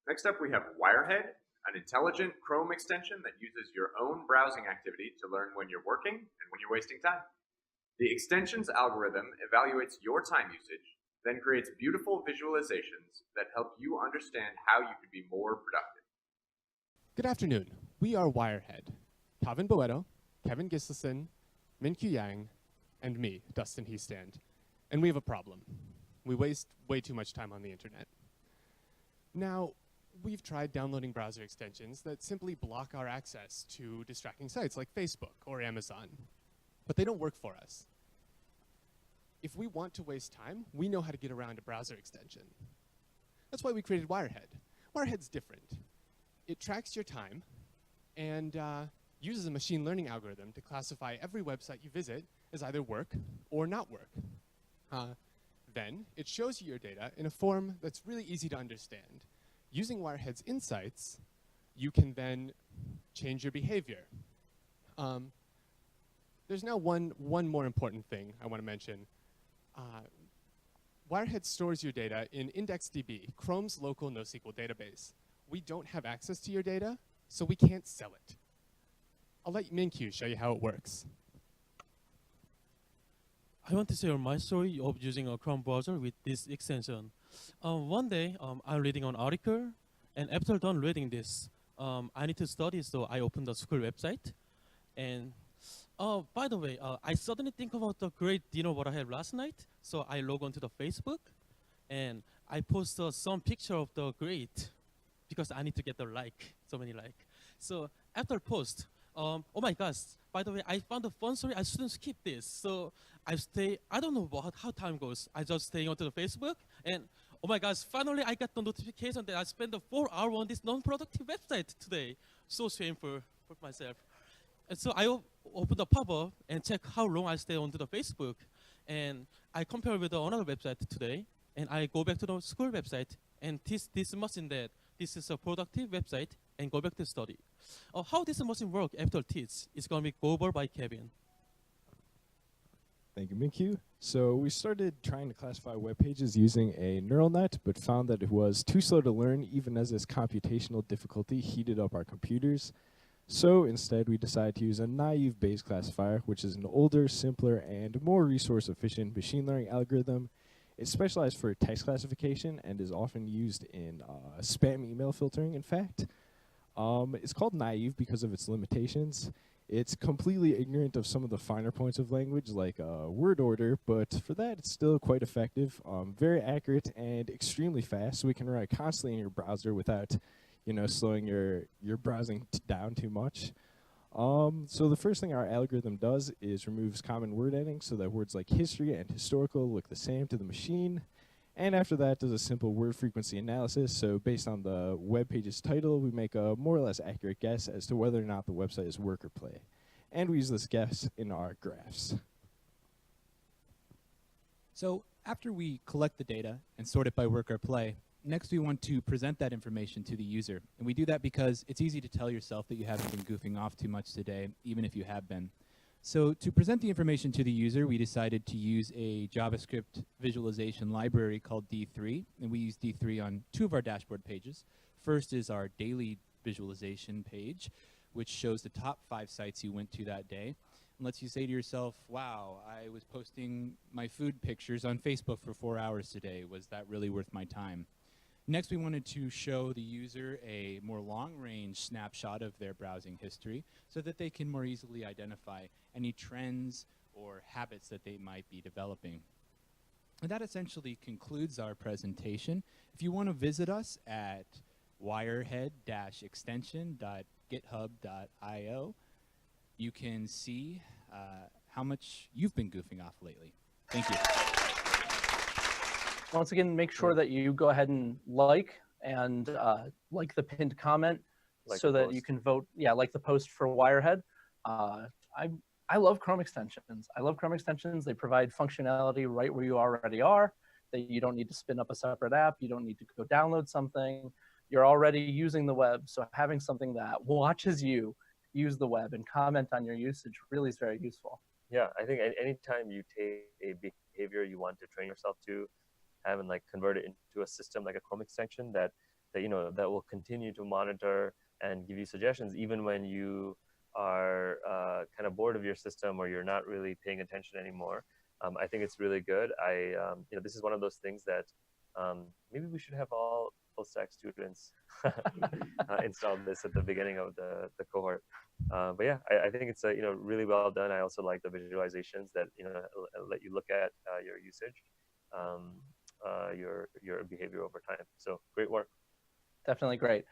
Next up, we have Wirehead, an intelligent Chrome extension that uses your own browsing activity to learn when you're working and when you're wasting time. The extension's algorithm evaluates your time usage, then creates beautiful visualizations that help you understand how you can be more productive. Good afternoon. We are Wirehead. Kevin Boeto, Kevin Gislason, Min-Kyu Yang, and me, Dustin Heastand. And we have a problem. We waste way too much time on the internet. Now, we've tried downloading browser extensions that simply block our access to distracting sites like Facebook or Amazon, but they don't work for us. If we want to waste time, we know how to get around a browser extension. That's why we created Wirehead. Wirehead's different. It tracks your time and uses a machine learning algorithm to classify every website you visit as either work or not work. Then it shows you your data in a form that's really easy to understand. Using Wirehead's insights, you can then change your behavior. There's now one more important thing I want to mention. Wirehead stores your data in IndexedDB, Chrome's local NoSQL database. We don't have access to your data, so we can't sell it. I'll let Min-Kyu show you how it works. I want to share my story of using a Chrome browser with this extension. One day, I'm reading an article, and after done reading this, I need to study, so I opened the school website. And by the way, I suddenly think about the great dinner what I had last night, so I log onto the Facebook, and I post some picture of the great, because I need to get the like, so many like. So after post, oh my gosh, by the way, I found a fun story, I shouldn't skip this. So I don't know how time goes. I just stay onto the Facebook, and oh my gosh, finally I got the notification that I spent 4 hours on this non-productive website today. So shameful for myself. And so I open the pop-up and check how long I stay onto the Facebook. And I compare with another website today, and I go back to the school website, and this machine that this is a productive website, and go back to study. How this machine work after teach is going to be go over by Kevin. Thank you, Min-Kyu. So we started trying to classify web pages using a neural net, but found that it was too slow to learn, even as this computational difficulty heated up our computers. So instead, we decided to use a naive Bayes classifier, which is an older, simpler, and more resource-efficient machine learning algorithm. It's specialized for text classification and is often used in spam email filtering, in fact. It's called naive because of its limitations. It's completely ignorant of some of the finer points of language, like word order, but for that, it's still quite effective, very accurate, and extremely fast, so we can run it constantly in your browser without, slowing your browsing down too much. So the first thing our algorithm does is removes common word endings so that words like history and historical look the same to the machine. And after that, does a simple word frequency analysis. So based on the web page's title, we make a more or less accurate guess as to whether or not the website is work or play. And we use this guess in our graphs. So after we collect the data and sort it by work or play, next we want to present that information to the user. And we do that because it's easy to tell yourself that you haven't been goofing off too much today, even if you have been. So to present the information to the user, we decided to use a JavaScript visualization library called D3. And we use D3 on 2 of our dashboard pages. First is our daily visualization page, which shows the top 5 sites you went to that day. And lets you say to yourself, wow, I was posting my food pictures on Facebook for 4 hours today. Was that really worth my time? Next, we wanted to show the user a more long-range snapshot of their browsing history so that they can more easily identify any trends or habits that they might be developing. And that essentially concludes our presentation. If you want to visit us at wirehead-extension.github.io, you can see how much you've been goofing off lately. Thank you. Once again, make sure that you go ahead and like the pinned comment so that you can vote. Yeah, like the post for Wirehead. I love Chrome extensions. I love Chrome extensions. They provide functionality right where you already are. That you don't need to spin up a separate app. You don't need to go download something. You're already using the web. So having something that watches you use the web and comment on your usage really is very useful. Yeah, I think anytime you take a behavior you want to train yourself to, have and convert it into a system like a Chrome extension that that will continue to monitor and give you suggestions even when you are kind of bored of your system or you're not really paying attention anymore. I think it's really good. This is one of those things that maybe we should have all full stack students install this at the beginning of the cohort. But yeah, I think it's really well done. I also like the visualizations that let you look at your usage, your behavior over time. So great work. Definitely great.